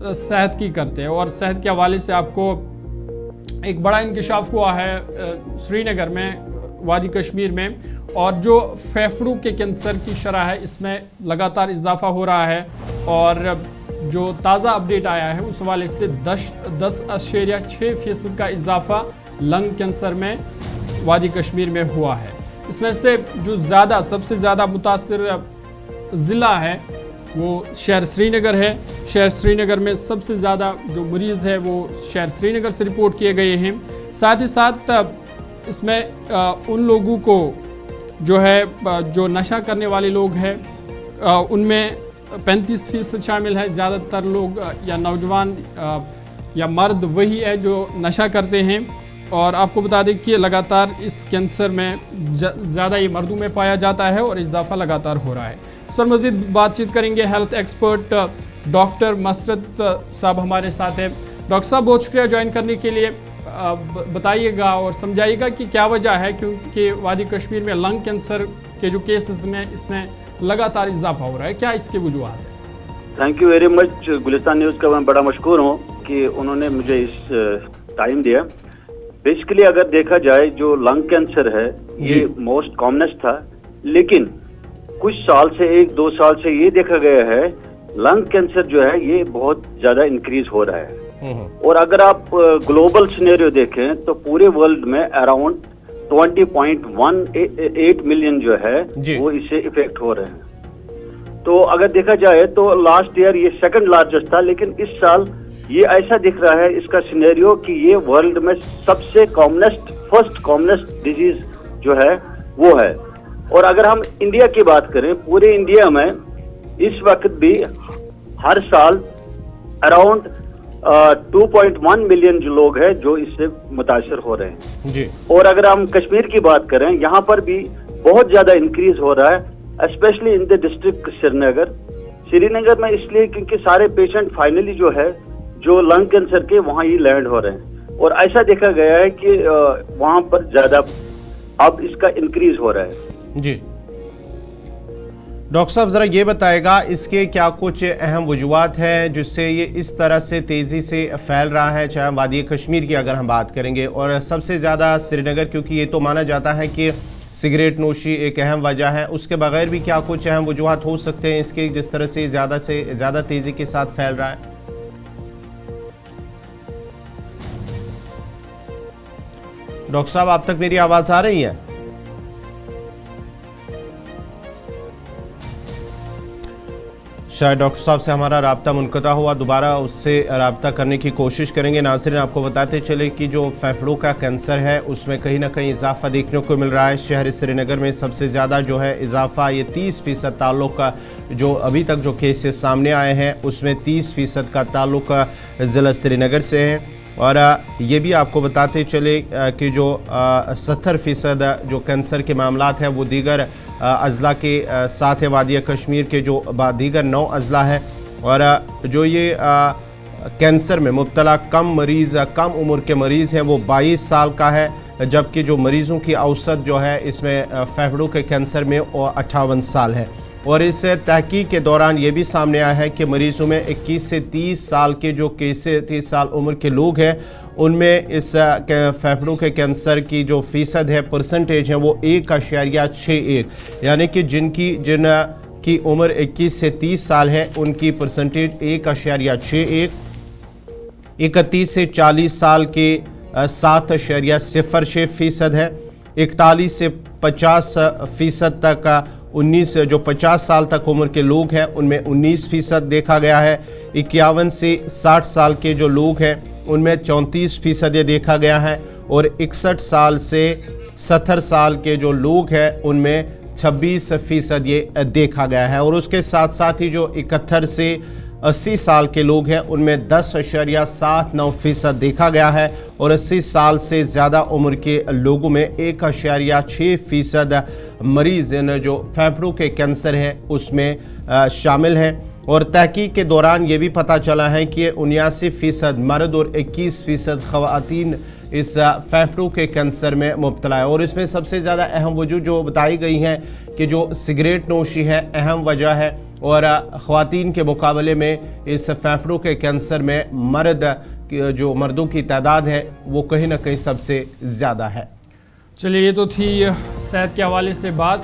सेहत की करते हैं और सेहत के हवाले से आपको एक बड़ा इंकशाफ हुआ है श्रीनगर में, वादी कश्मीर में, और जो फेफड़ों के कैंसर की शरह है इसमें लगातार इजाफा हो रहा है। और जो ताज़ा अपडेट आया है उस हवाले से 10.6% का इजाफा लंग कैंसर में वादी कश्मीर में हुआ है। इसमें से जो सबसे ज़्यादा मुतासिर ज़िला है वो शहर श्रीनगर है। शहर श्रीनगर में सबसे ज़्यादा जो मरीज़ है वो शहर श्रीनगर से रिपोर्ट किए गए हैं। साथ ही साथ इसमें उन लोगों को जो है जो नशा करने वाले लोग हैं उनमें 35% शामिल है। ज़्यादातर लोग या नौजवान या मर्द वही है जो नशा करते हैं। और आपको बता दें कि लगातार इस कैंसर में ज़्यादा ये मर्दों में पाया जाता है और इजाफा लगातार हो रहा है। इस पर मज़ीद बातचीत करेंगे हेल्थ एक्सपर्ट डॉक्टर मसरत साहब हमारे साथ हैं। डॉक्टर साहब बहुत शुक्रिया ज्वाइन करने के लिए। बताइएगा और समझाइएगा कि क्या वजह है क्योंकि वादी कश्मीर में लंग कैंसर के जो केसेस में इसमें लगातार इजाफा हो रहा है, क्या इसके वजूहत है? Thank you very much. Gulistan news का मैं बड़ा मशकूर हूँ कि उन्होंने मुझे इस टाइम दिया। बेसिकली अगर देखा जाए जो लंग कैंसर है ये मोस्ट कॉमनेस्ट था, लेकिन कुछ साल से 1-2 साल से ये देखा गया है लंग कैंसर जो है ये बहुत ज्यादा इंक्रीज हो रहा है। और अगर आप ग्लोबल सिनेरियो देखें तो पूरे वर्ल्ड में अराउंड 20.18 मिलियन जो है वो इससे इफेक्ट हो रहे हैं। तो अगर देखा जाए तो लास्ट ईयर ये सेकंड लार्जेस्ट था, लेकिन इस साल ये ऐसा दिख रहा है इसका सिनेरियो कि ये वर्ल्ड में सबसे फर्स्ट कॉमनेस्ट डिजीज जो है वो है। और अगर हम इंडिया की बात करें, पूरे इंडिया में इस वक्त भी हर साल अराउंड 2.1 मिलियन जो लोग हैं जो इससे मुतासर हो रहे हैं जी। और अगर हम कश्मीर की बात करें, यहाँ पर भी बहुत ज्यादा इंक्रीज हो रहा है, specially in the district Srinagar में, इसलिए क्योंकि सारे पेशेंट फाइनली जो है जो लंग कैंसर के वहाँ ही लैंड हो रहे हैं। और ऐसा देखा गया है कि वहाँ पर ज्यादा अब इसका इंक्रीज हो रहा है जी। डॉक्टर साहब ज़रा ये बताएगा इसके क्या कुछ अहम वजूहात हैं जिससे ये इस तरह से तेज़ी से फैल रहा है, चाहे वादी कश्मीर की अगर हम बात करेंगे, और सबसे ज़्यादा श्रीनगर, क्योंकि ये तो माना जाता है कि सिगरेट नोशी एक अहम वजह है, उसके बगैर भी क्या कुछ अहम वजूहात हो सकते हैं इसके जिस तरह से ज़्यादा तेज़ी के साथ फैल रहा है? डॉक्टर साहब आप तक मेरी आवाज़ आ रही है? शायद डॉक्टर साहब से हमारा राब्ता मुनक़ता हुआ, दोबारा उससे राब्ता करने की कोशिश करेंगे। नाज़रीन आपको बताते चले कि जो फेफड़ों का कैंसर है उसमें कहीं ना कहीं इजाफा देखने को मिल रहा है। शहर श्रीनगर में सबसे ज़्यादा जो है इजाफा ये 30% ताल्लुक़ का, जो अभी तक जो केसेस सामने आए हैं उसमें 30% का ताल्लुक़ ज़िला श्रीनगर से है। और ये भी आपको बताते चले कि जो 70% जो कैंसर के मामलात हैं वो दीगर अज़ला के साथ है। वादी कश्मीर के जो दीगर 9 अज़ला है, और जो ये कैंसर में मुब्तला कम उम्र के मरीज़ हैं वो 22 साल का है, जबकि जो मरीज़ों की औसत जो है इसमें फेफड़ों के कैंसर में 58 साल है। और इस तहकीक के दौरान ये भी सामने आया है कि मरीज़ों में 21 से 30 साल के जो 30 साल उम्र के लोग हैं उनमें इस फेफड़ों के कैंसर की जो फ़ीसद है, परसेंटेज है, वो 1.61, यानी कि जिनकी उम्र 21 से 30 साल है उनकी परसेंटेज 1.61, 31 से 40 साल के 7.06% है, 41 से 50% तक 19 जो 50 साल तक उम्र के लोग हैं उनमें 19% देखा गया है, 51 से 60 साल के जो लोग हैं उनमें 34% ये देखा गया है, और 61 साल से 70 साल के जो लोग हैं उनमें 26% ये देखा गया है। और उसके साथ साथ ही जो 71 से 80 साल के लोग हैं उनमें 10.79% देखा गया है, और 80 साल से ज़्यादा उम्र के लोगों में 1.6% मरीज़ जो फेफड़ों के कैंसर हैं उसमें शामिल हैं। और तहकीक के दौरान ये भी पता चला है कि 79% मर्द और 21% ख़वातीन इस फेफड़ों के कैंसर में मुब्तला है। और इसमें सबसे ज़्यादा अहम वजह जो बताई गई हैं कि जो सिगरेट नोशी है अहम वजह है, और ख़वातीन के मुकाबले में इस फेफड़ों के कैंसर में जो मर्दों की तादाद है वो कहीं ना कहीं सबसे ज़्यादा है। चलिए, ये तो थी सेहत के हवाले से बात।